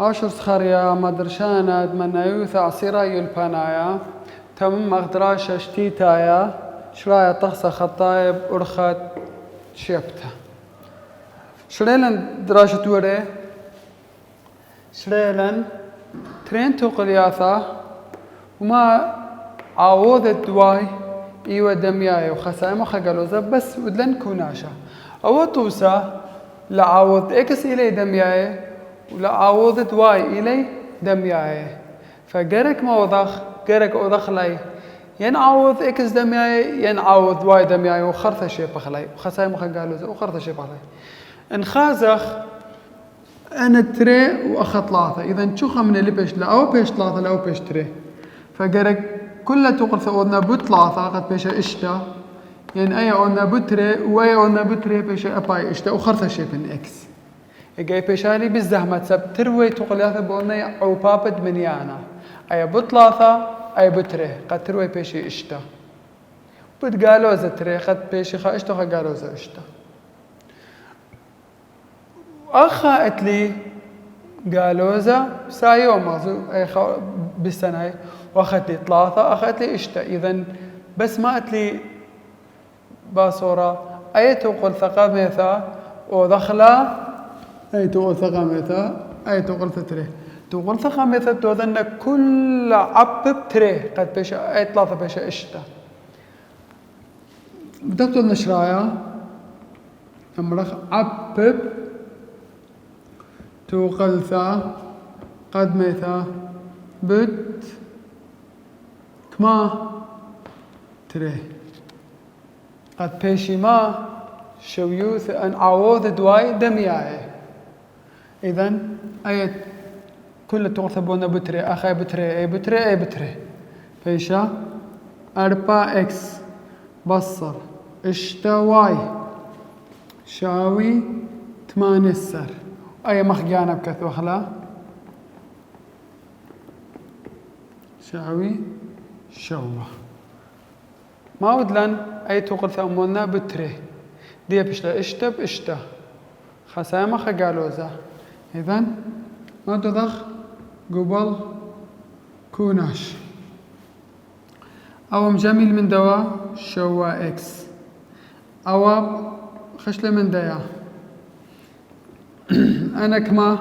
هاشر سخريا مدرشانا دمنايوث عصيرا يلبانايا تم مغدراشا شتيتايا شرايا طخصة خطايب أرخت شيبتا شريلن دراشة وري شريلن ترين توقلياثا وما عوضت دواي إيوة دمياي وخسائم وخقلوزة بس ودلن كوناشا أو توسا لعوض إكس إلي دمياي ولعوضت واي إلي دمياي فقرك ما وضخ قرك وضخ لي ينعوض إكس دمياي ينعوض واي دمياي وخرثة شي بخلي وخسائم وخقلوزة وخرثة شي بخلي انخازخ أنا تري وأخذ ثلاثة إذا شوخة من اللي بيش لأو بيش ثلاثة لأو بيش تري فقرك كلها تقول ثقودنا بثلاثة قد بيش إشتا يعني أي أولنا بتري وأي أولنا بتري بيش أباي إشتا وخرثة شي بن إكس إجاي بيشالي بالزحمة سب تروي تقولياثة بقولنا أو بابد منيانا أي بثلاثة أي بتري قد تروي بيش إشتا بتقالوزة تري قد بيش خا إشتا قالوزة إشتا أخذت لي قالوزة سايو مازو أي بالسنة وأخذت لي ثلاثة أخذت لي إشتا إذن بس ما قلت لي باصورة أي تقول ثقاميثا ودخلا أي تقول ثقاميثا أي تقول ثتري تقول ثقاميثا توذن كل عبب تري قد بيشا أي ثلاثة بيشا إشتا بدأت النشرايا أمرخ عبب توقلثا قد ميثا بد كما تري قد بيشي ما شويوث أن عوض دواي دمياي إذن أي كل تغثبون بتري أخي بتري أي بتري أي بتري بيشا 4 إكس بصر إشتا واي شاوي 8 سر أي مخجانة بكثوخلا شاوي شوه ما ودلن أي تقول ثمونا بتري دي بشلا إشتا بإشتا خسامة خقالوزة إذن ما تضخ قبل كوناش أو مجميل من دوا شوا إكس أو خشلة من ديا أنا كما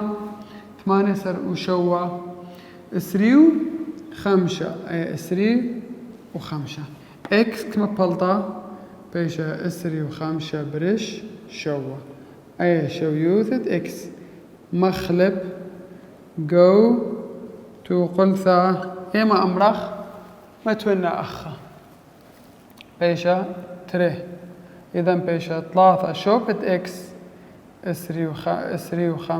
8 سر وشوا إسريو 5 أي إسري و5 إكس كما بلطة بيشا إسري و5 بريش شوا أي شويوثت إكس مخلب جو توقلثا إما أمرخ ما تونا أخا بيشا تري إذن بيشا 3 شوبت إكس إسري و5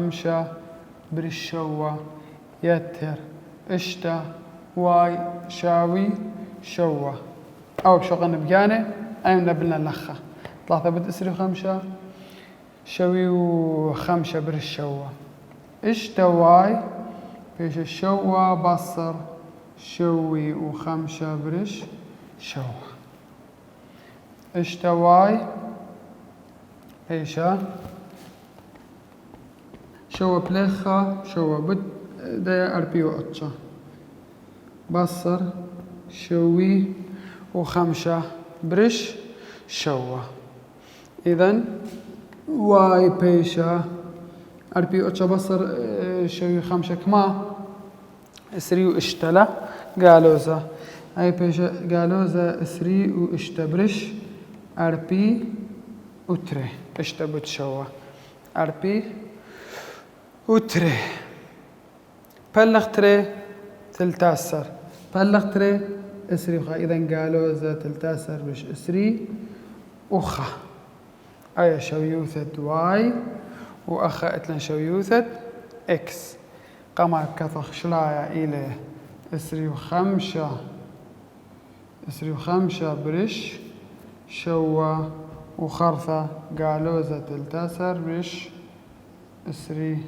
بريش شوا يتر إشتا واي شاوي شوا أو بشغل بجانة أيمنا بلنا لخة 3 بد إسري و5 شوي و5 برش شوا إشتا واي بيش الشوا بصر شوي و5 برش شوا إشتا واي بيشا شوا بلخة شوا بد دايا أربي وأتشا بصر شوي و5 برش شوا إذن واي بيشا أربي وأتشا بصر شوي 5 كما إسري وإشتلا قالوزة أي بيشا قالوزة إسري وإشتا برش أربي وتري إشتا بتشوا أربي وتري بلغ تري تلتاسر بلغ تري إسري وخا إذن قالوا إذا تلتاسر بش إسري وخا أي شويوثة واي وأخا إتلن شويوثة إكس قما كثخ شلايا إلى إسري و5 برش شوا وخرثة قالوا إذا تلتاسر بش إسري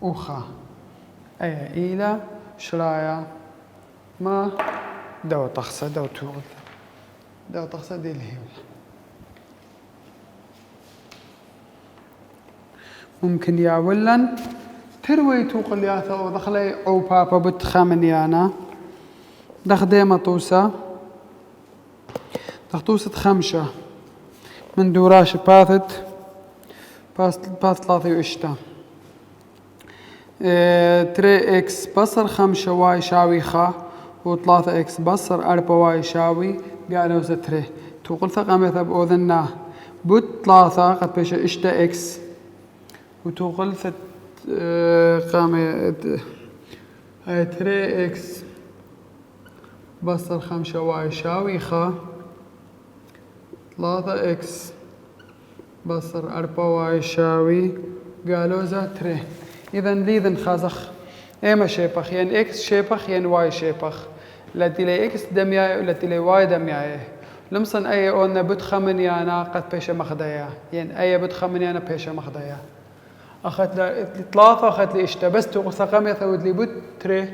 وخا أي إلى شرايا ما دو تخصى دو تغل دو تخصى دي الهيولة ممكن يعولن تروي توقلياثا ودخلي أو بابا بتخامنيانا دخديمة طوسة دخطوسة خمشة من دوراش باثت باث 3 3 اكس بصر 5 واي يساوي خ و3 اكس بصر 4 واي يساوي قالوا زتره توقل ثقامة بأذنا بوت 3 قد بيش اشتا اكس وتوقل ثت قامة 3 اكس بصر 5 واي يساوي خ 3 اكس بصر 4 واي يساوي قالوا زتره إذا ليذن خازخ إما شيبخ ين إكس شيبخ ين واي شيبخ التي لي إكس دمياي والتي لي واي دمياي لمصن أي أولنا بتخمنيانا قد بيشة مخدايا ين أي بتخمنيانا بيشة مخدايا أخذت لي 3 أخذت لي إشتا بس تقول ثقام يثود لي بتري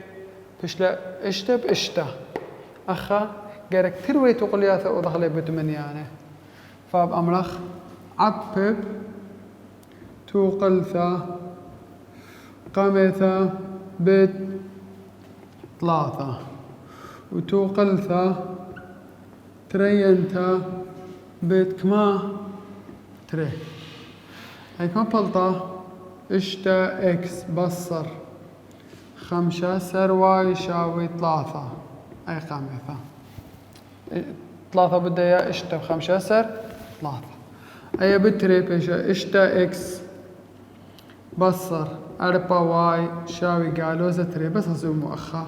بيش لا إشتا بإشتا أخا قالك تروي تقول يا ثو ضغلي بتمنيانا فاب أمرخ عبب توقلثا قامثا بيت 3 وتوقلثا ترينتا بيت كما تري هاي كما بلطة اشتا اكس بصر 5 سر واي يساوي 3 اي قامثا 3 بداية اشتا 5 سر 3 اي بتري بيشا اشتا اكس بصر 4 واي شاوي قالوا زتري بس هزوم مؤخا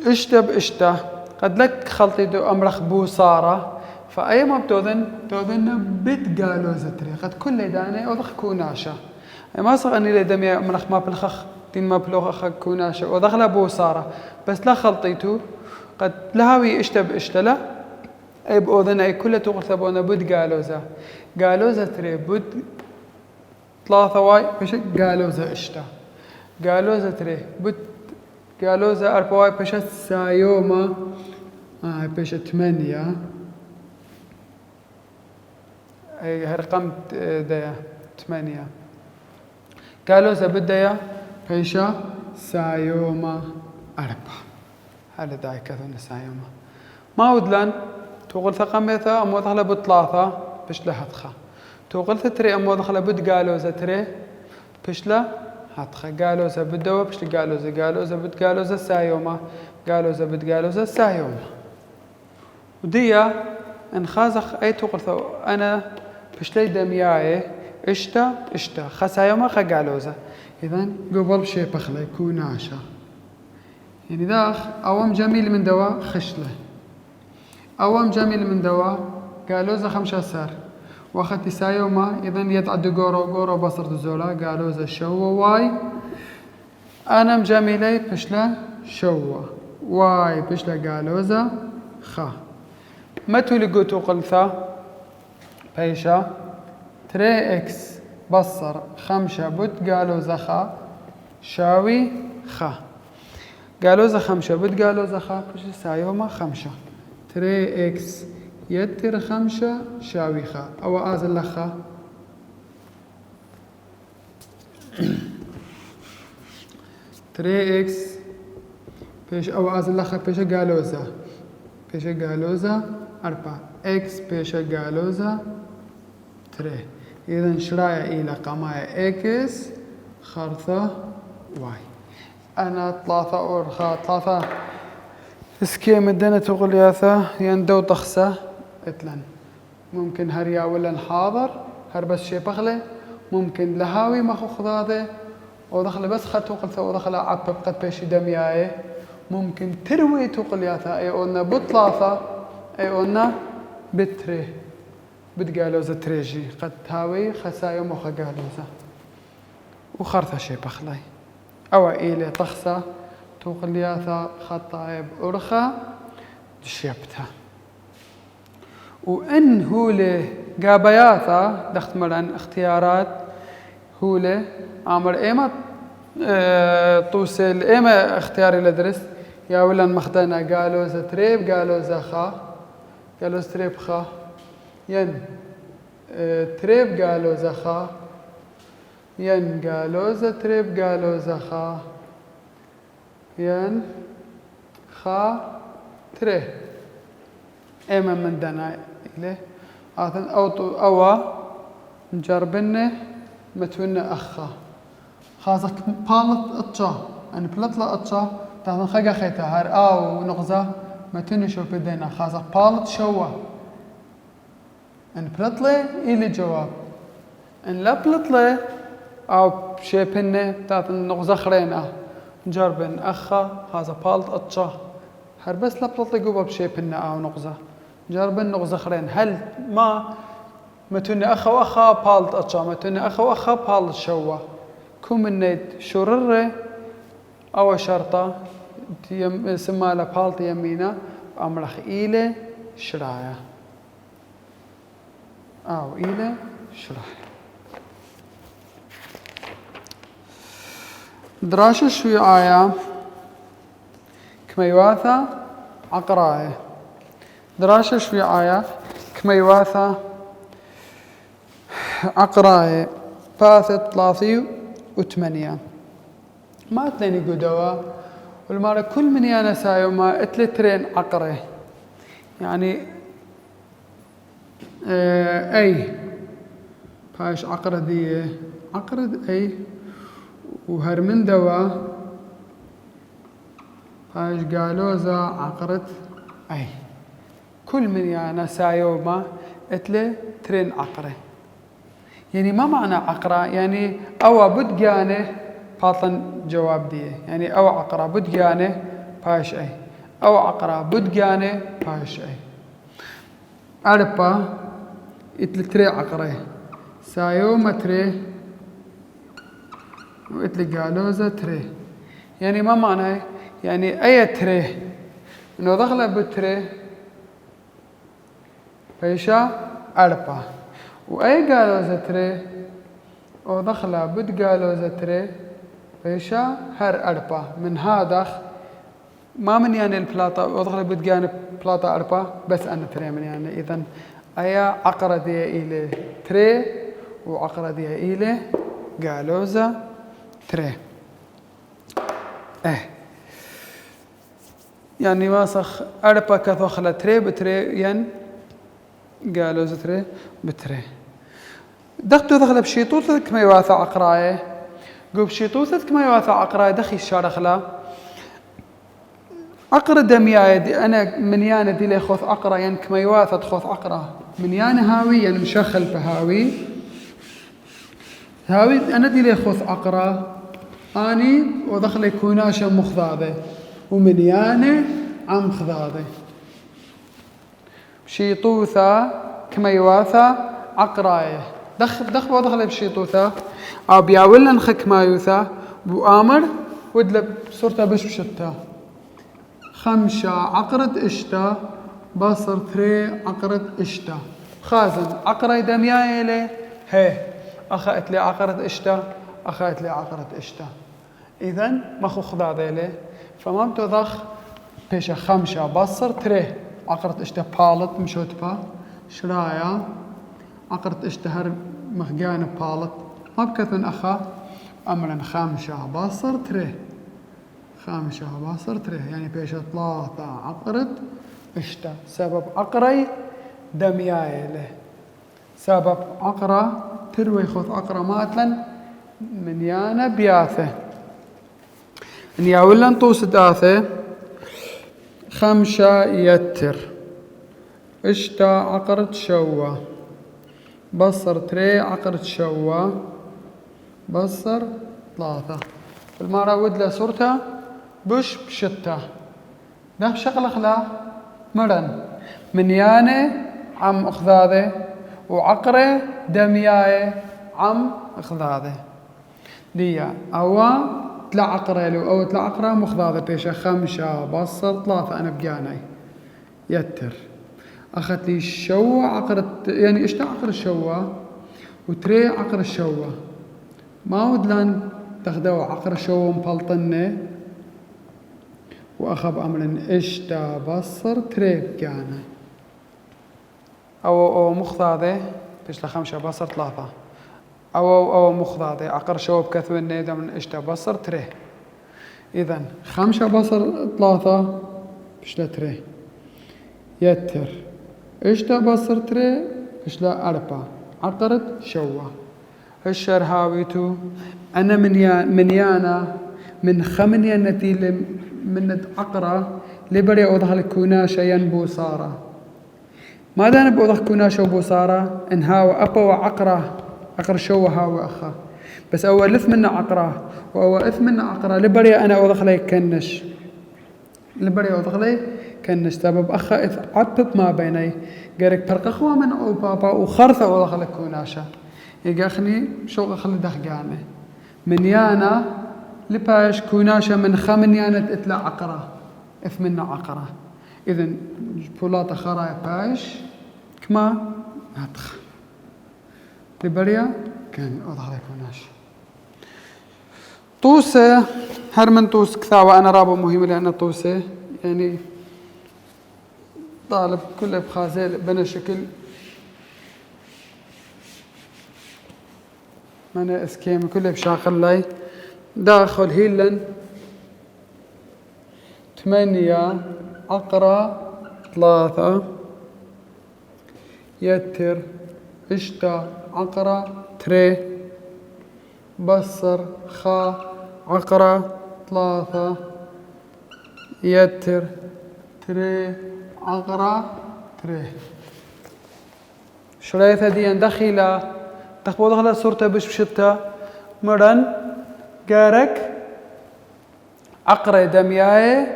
اشتا باشتا قد لك خلطي دو امرخ بوصارة فأي ما بتوذن بيت قالوا زتري قد كل داني اوضخ كوناشا اي ما صغ اني لدمي امرخ ما بالخخ تين ما بلوخ كوناشا اوضخ بوصارة بس لا خلطيتو قد لهاوي اشتا باشتا لا اي بأذن اي كل تقول ثبونا بيت قالوا زتري بيت 3 واي بيش قالوا زا اشتا قالوا زا تري بت قالوا زا 4 واي بيش سايوما بيش 8 اي رقم ديا 8 قالوا زا بدايا بيش سايوما 4 هذا داي كذا سايوما ما ودلان تقول ثقاميثا أمو دخل بثلاثة بيش لهتخا توقل تري أمو دخل بد قالوا زا تري بشلا هتخا قالوا زا بدوا بشلا قالوا زا بد قالوا زا سايوما قالوا زا بد قالوا زا سايوما وديا ان خازخ اي توقل ثو انا بشلي دمياي اشتا خسايوما خا قالوا زا اذن قبل شي بخلا يكون عشا يعني داخ اوام جميل من دواء خشله اوام جميل من دواء قالوا زا 5 سار وقت سايوما إذن يتعد قورو بصر دزولا قالوا زا شوا واي أنا مجاملي بشلا شوا واي بشلا قالوا زا خا متو لقوتو قلثا بيشا 3 اكس بصر 5 بوت قالوا زا خا شاوي خا قالوا زا 5 بوت قالوا زا خا بشلا سايوما 5 3 اكس يتر 5 شاوي خا أو آزل لخا 3 اكس بيش أو آزل لخا بيش قالوزا 4 اكس بيش قالوزا 3 إذن شرايا إلى قمايا اكس خرطة واي أنا 3 أورخا 3 سكيم الدنيا تقول ياثا يندو طخسة اتلن ممكن هريا ولا حاضر هر بس شي بغلة ممكن لهاوي ما خو خضاضة ودخل بس خطو قلت ودخل عبب قد بيشي دمياي ممكن تروي تقول ياثا اي قلنا بطلاثة اي قلنا بتري بتقالوزة تريجي قد هاوي خسايا مخا قالوزة وخرثة شي بغلة او ايلي طخسة تقول ياثا خطايب أرخا دشيبتها وإن هولي قابياثا دخت مران اختيارات هولي عمر إيما توصل إيما اختياري لدرس يا ولا مخدنا قالوا زا تريب قالوا زا خا قالوا تريب خا ين تريب قالوا زا خا ين قالوزة تري بقالوزة خا ين خا تري ايما من دنا إليه آثن أوا نجربنه متونا أخا خازك بالت أتشا أن بلطلة أتشا تاثن خجا خيتا هار أو نغزة متونا شو بدينا خازك بالت شوا أن بلطلة إلي جواب أن لا بلطلة أو شي بنه تاثن نغزة خرينا نجربن أخا هذا بالت أتشا هر بس لا بلطلة جواب شي بنه أو نغزة نجربن نغزة خرين هل ما متوني أخا وأخا بالت أتشا متوني أخا وأخا بالت شوا كم النيد شررة أو شرطة سمالة بالت يمينة أمرخ إيلة شرايا أو إيلة شرايا دراشة شوي آية كميواثة عقراية دراشة شوي آية كميواثة عقراية باثة 3 ما تليني قدوة والمارة كل من يانا سايو ما اتلترين عقرة يعني اي باش عقرة دي عقرة اي وهرمن دوا باش قالوزة عقرة اي كل من يانا سايو ما اتلترين عقرة يعني ما معنى عقرة يعني أو بدقانه باطن جواب دي يعني أو عقرة بدقانه باش أي أو عقرة بدقانه باش أي أربا اتل عقرة سايو متري واتل قالوزة تري يعني ما معنى يعني أي تري إنه دخل بتري بيشا أربا وأي قالوزة تري أو دخلة بد قالوزة تري بيشا هر أربا من هذا ما من يعني البلاطة ودخلة بد قاني بلاطة أربا بس أنا تري من يعني إذن أي عقرة دي إلي تري وعقرة دي إلي قالوزة تري يعني واسخ أربا كثوخلة تري بتري ين قالوزة تري بتري دختو دخل بشيطوثك ما يواثع عقراية قو بشيطوثك ما يواثع عقراية دخي الشارخلا عقرة دمياية دي أنا من يانا دي لي خوث عقرة ين كما يواثع تخوث عقرة من يانا هاوي ين مشخل بهاوي هاوي أنا دي لي خوث عقرة أني ودخل يكوناشا مخضاضة ومن يانا عم خضاضة بشيطوثة كما يواثع عقراية دخ ودخل بشيطوثة أو بياولن خك ما يوثا بؤامر ودلب صورته بشتا 5 عقرة اشتا بصر 3 عقرة اشتا خازن عقرة دمياء لي هي أخذت لي عقرة اشتا أخذت لي عقرة اشتا إذن مخو خضع ذيلي فما بتضخ بيش 5 بصر 3 عقرة اشتا بالت مشوتبا شرايا عقرة اشتهر مخجان بالت ما بكثن أخا أمرا 5 بصر 3 5 بصر 3 يعني بيش 3 عقرة اشتا سبب عقري دمياي له سبب عقرة تروي خذ عقرة ماتلن من يانا بياثة ان ياولن طوس داثة 5 يتر اشتا عقرة شوا بصر 3 عقرة شوا بصر 3 المرة ودله صورته بش بشتة ده شغلة خلا مرن من يانه عم اخذاذه وعقره دمياي عم اخذاذه ديا أو تلا عقره لو أو تلا عقره مخذاذه بيشه 5 بصر 3 أنا بجاني يتر أخذت لي الشوا عقرة يعني اشتا عقر الشوا وتري عقر الشوا ما ودلان تاخدوا عقر الشوا مبلطنه وأخذ أمرن اشتا بصر تري بجاني أو مخذاذه بيش 5 بصر 3 أو مخضاضي عقر شوب كثو النيدة من إشتا بصر تري. إذن 5 بصر 3 بشلا تري يتر إشتا بصر تري بشلا 4 عقرت شوة الشر هاويتو أنا منيانا من خمنيا نتي من عقرة لبري أوضح الكوناشة ينبو صارة ماذا نبو أوضح كوناشة وبوصارة إن هاو أبا وعقرة عقر شوة هاو أخا بس أول لث منا عقرة وأول إث منا عقرة لبري أنا أوضح لي كنش لبري أوضح لي كنش سبب أخا إث عطب ما بيني قارك برقخوة من أو بابا وخرثة أوضح لك كوناشة يقاخني شو أخلي دخقاني من يانا لباش كوناشة من خمنيانة إتلا عقرة إث منا عقرة إذن بولاطة خرايا باش كما هاتخ لبريا كان أوضح لك كوناشة طوسة هرمن طوس كثاوة أنا رابو مهم لأن طوسة يعني طالب كله بخازل بنا شكل مانا اسكيم كله بشاقل لاي داخل هيلن 8 عقرة 3 يتر اشتا عقرة تري بصر خا عقرة 3 يتر تري عقرة تري شريثة دي دخيلة تخبو دخلت صورته بشبشبته مرن قارك عقرة دمياي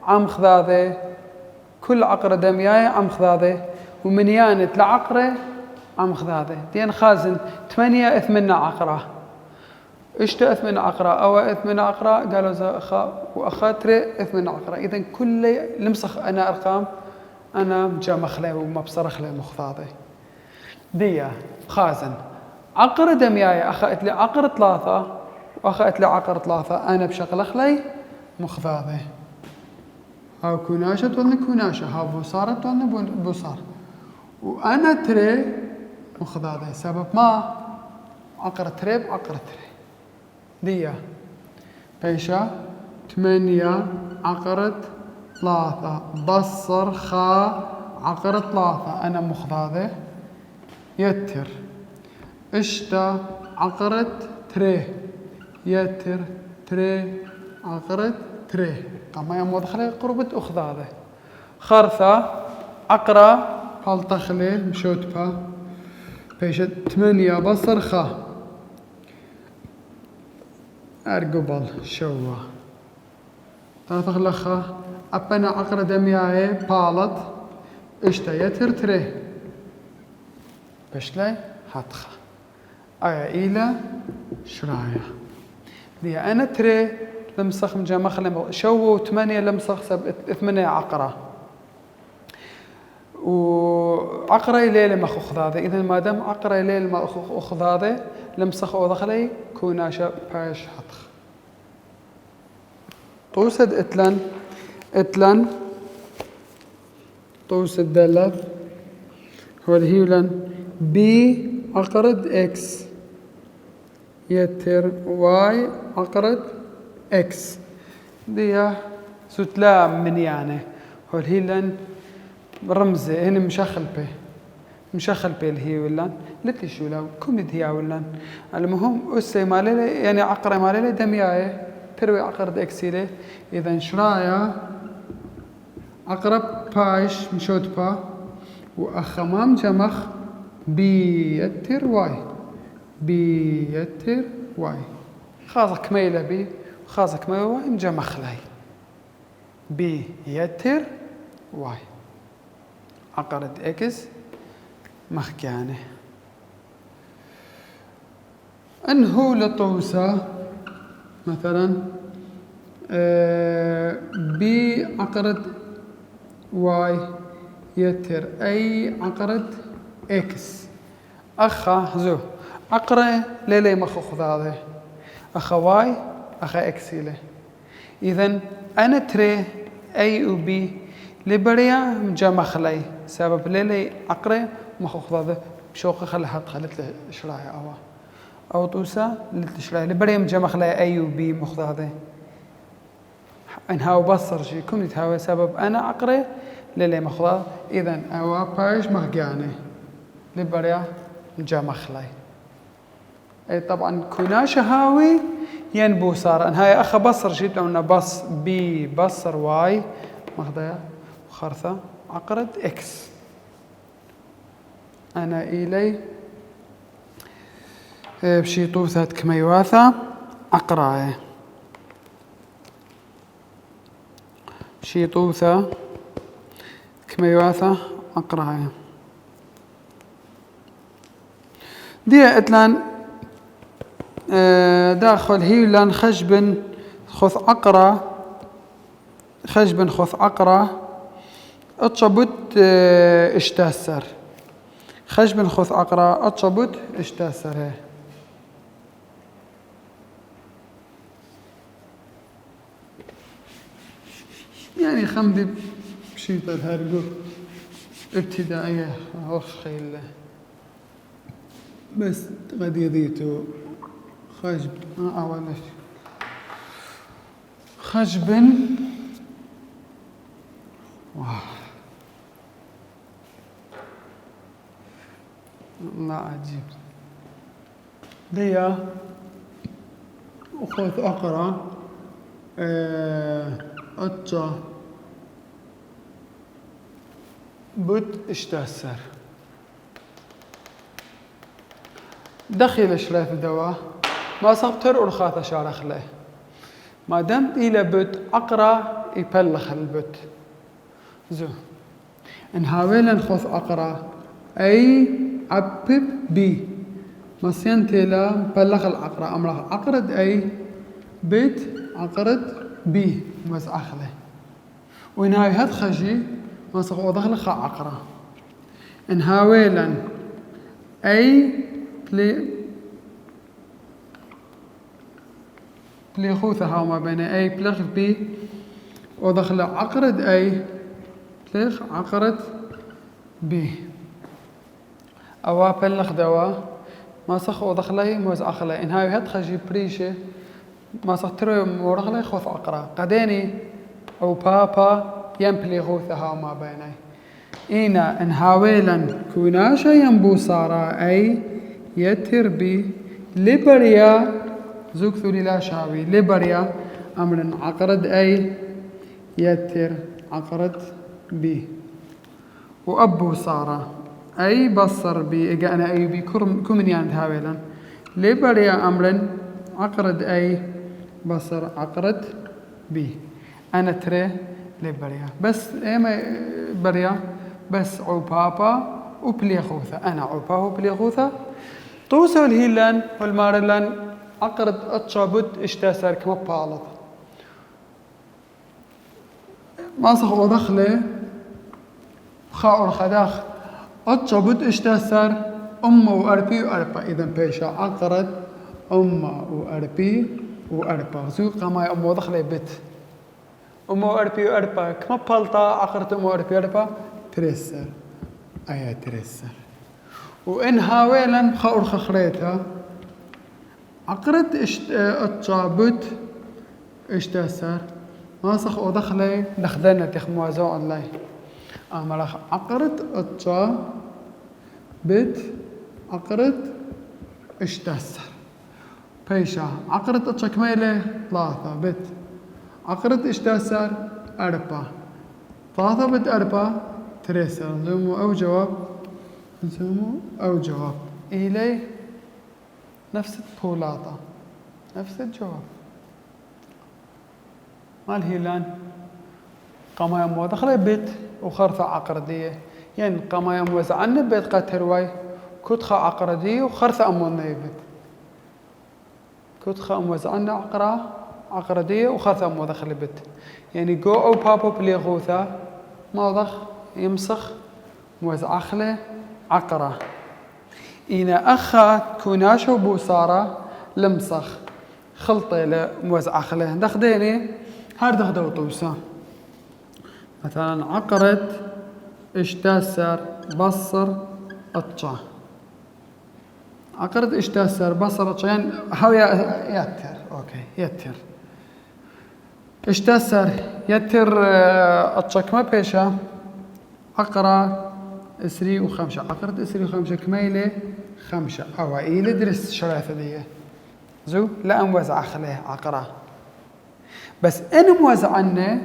عم خذاذي كل عقرة دمياي عم خذاذي ومنيانة لعقرة عم خذاذي دين خازن 8 8 عقرة اشتا 8 عقرة أو 8 عقرة قالوا أخا وأخاتري 8 عقرة إذن كل لمسخ أنا أرقام أنا مجامخلي ومبصرخلي مخذاذي دي خازن عقرة دمياي أخذت لي عقرة 3 وأخذت لي عقرة 3 أنا بشغل أخلي مخذاذي هاو كوناشة تولني كوناشة هاو بوصارة تولني بوصار وأنا تري مخذاذي سبب ما عقرة تري بعقرة تري دي بيشا 8 عقرة 3 بصر خا عقرة 3 أنا مخذاذي يتر اشتا عقرة تري يتر تري عقرة تري قام يوم ودخلي قربة أخذاذه خرثة عقرة فالتخلي مشوتبا بيش 8 بصر خا أرقبل شوا تخلخا أبنا عقرة دمياي بالت اشتا يتر تري بشلي هاتخا إلى شرايا دي أنا تري لمسخ مجامخ شو 8 لمسخ 8 عقرة وعقرة ليلة ما خذاذة إذا ما دام عقرة ليلة ما خذاذة لمسخ ودخلي كوناشة باش حطخ توسد اتلن توسد دلف هو الهيولن بي عقرد اكس يتر واي عقرد اكس دي ستلام من يعني هو الهيلن رمزي هنا مشخل به الهيولن لتي شو لو كم هيولن المهم أسي مالي يعني عقرة مالي دمياي تروي عقرد اكسيلي اذا شرايا عقرب بايش مشوت با وأخمام جمخ بيتر واي خاصك ميلة بي وخاصك ميلة واي مجمخ لي بيتر واي عقرد اكس مخكانه انهو لطوسة مثلا بي عقرد واي يتر أي عقرد إكس أخا زو عقرة ليلي مخوخ هذا أخا واي أخا إكسي له إذن أنا تري أي وبي لبريا مجمخ لي سبب ليلي عقرة مخوخ هذا بشوق خلها خلت له شرايع أوا أو طوسة للتشلاي لبريم جمخلا أي وبي مخضاضي إنها وبصر شي كم يتهاوي سبب أنا أقرأ للي مخضاض إذن أوا بايش مخجاني لبريا جمخلاي أي طبعا كناش هاوي ينبو صار إن هاي أخ بصر شي لو بص بي بصر واي مخضايا وخرثة عقرد إكس أنا إلي بشي طوثة كميواثة أقرأ بشي طوثة كميواثة أقرأ دي أتلان داخل هي لان خشبن خث أقرأ خشبن خث أقرأ أتشبت اشتاسر خشبن خث أقرأ أتشبت اشتاسر هي يعني خمدي بشيء هرقو ابتدائية خيل بس قد يذيتو خشب أول خشب لا عجيب ديا أخذ أقرأ أتشا بوت اشتاسر دخل شلاث دواء ما صبتر أرخاث شارخ له ما دمت إلى بوت أقرأ يبلخ البوت زو إن هاويلا نخوث أقرأ أي عبب بي مصين تيلا بلغ العقرة أمره عقرد أي بيت عقرد بي بس أخله وإن هاي هاد خجي مصغ وضخل خا عقرة إن هاويلا أي بلي خوثة هاو ما بين أي بلغ بي وضخل عقرد أي بلغ عقرد بي أوا بلغ دوا ما صخ وضخلي موز أخلي إن هاي هاد خجي بريشة ما صخ ترى مورغلي خوث أقرأ قديني أو بابا ينبلي خوثة هاو ما بيني إينا إن هاويلا كوناشا ينبو صارا أي يتربي لبريا زوك ثولي لا شاوي لبريا أمر عقرد أي يتر عقرد بي وأبو صارا أي بصر بي إجانا أي بي كمنيان هاويلا لبريا أمر عقرد أي بصر عقرد بي أنا تري لبريا بس إيما بريا بس عبابا وبليغوثة أنا عبابا وبليغوثة توسو الهيلان والمارلان عقرد أتشابت اشتاسر كما بالط ما صخ ودخله خاور خداخ أتشابت اشتاسر أمه وأربي وأربا إذا بيشا عقرد أمه وأربي وأربا زو قما أمه ودخله بيت أمه وأربي وأربا كما بالطا عقرد أمه وأربي وأربا ترسر أيا ترسر وإن هاويلا خاور خخريتها عقرد اتشابت اشتاسر ما صخ ودخلي دخدنا تخموازو الله أمرخ عقرد اتشابت عقرد اشتاسر بيشا عقرد اتشكميله ثلاثة بت عقرد اشتاسر أربعة ثلاثة بت أربعة تريسر زومو أو جواب زومو أو جواب إليه نفس البولاطة نفس الجواب مال هيلان قما يوم ودخل بيت وخرثة عقردية يعني قما يوم وزعنا بيت قترواي كتخة عقردية وخرثة أمونا بيت كتخة أم وزعنا عقردية وخرثة أم ودخل بيت يعني جو أو بابا بليغوثة موضخ يمسخ موزعخله عقرة إنا أخا كوناشو بوصارة لمسخ خلطة لموزع خله دخديني هار دخدو طوسة مثلا عقرت اشتاسر بصر أطشا عقرد اشتاسر بصرة شين هاو يتر اوكي يتر اشتاسر يتر اتشكمة بيشا عقرة اسري وخمسة عقرد اسري وخمسة كميلة خمسة او ايلة درس شرايثة دي زو لا موزع خليه عقرة بس ان موزع عنه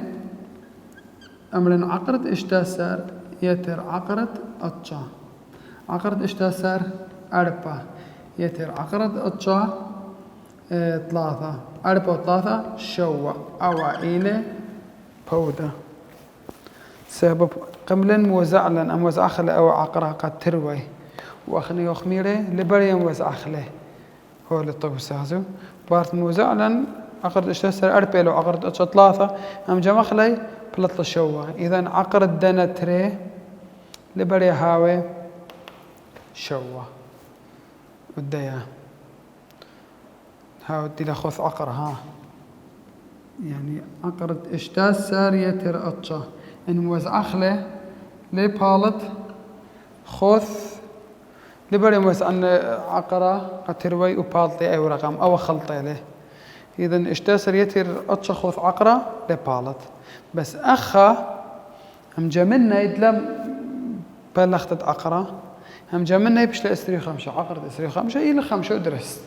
امرن عقرد اشتاسر يتر عقرد اتشا عقرد اشتاسر أربعة يتر عقرد اتشا ثلاثة أربعة وثلاثة شوا أو إلى بودا سبب قبلا موزع لن أم وزع خله أو عقرة قد تروي وأخني يخميره لبري موزع خله هو للطوسازو بارت موزع لن عقرد اشتاسر أربعة لو عقرد اتشا ثلاثة أم جمع خلي بلطل شوا إذا عقرد دنا تري لبري هاوي شوا وديا هاو دي لخوث عقر ها يعني عقرد اشتاس سارية تر اتشا ان موز اخله لي بالت خوث لبري موز ان عقرة قتروي وبالتي اي رقم او خلطي له اذا اشتاس يتر اتشا خوث عقرة لي بالت بس اخا هم جملنا يدلم بلختت عقرة هم جملنا يبش لأسري خمسة عقرد أسري خمسة إلى خمسة ودرس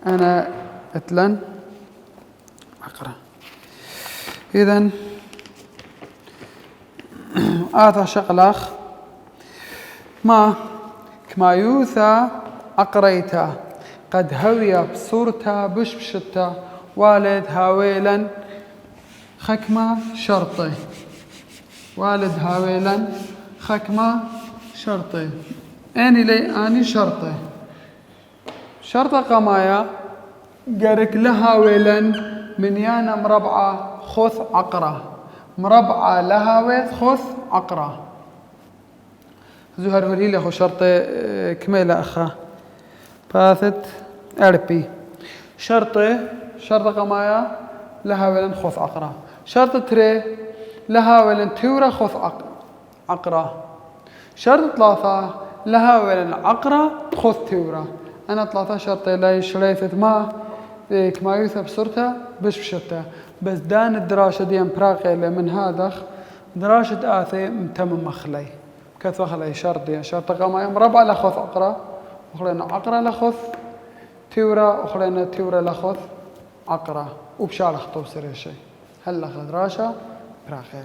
أنا أتلن عقرة إذن آتا شغلاخ ما كما يوثا عقريتا قد هويا بصورتا بشبشتا والد هاويلا خكمة شرطي والد هاويلا خكمة شرطي أني لي أني شرطي شرطة قمايا قرك لها ويلا من يانا مربعة خوث عقرة مربعة لها ويث خوث عقرة زهر ولي له شرطة كميلة أخا باثت أربي شرطة قمايا لها ويلا خوث عقرة شرطة تري لها ويلا تورا خوث عقرة شرط ثلاثة لها ويلا عقرة خوث تورا أنا 13 طيلة شريثة ما كما يوثب صورتها بشبشتها بس دان الدراسة دي براقة من هذا دراسة آثي متم مخلي كثو خلي شرط قام مربع لخوث عقرة وخلينا عقرة لخوث تورا وخلينا تورا لخوث عقرة وبشال خطوب سريشي هلا دراسة براقة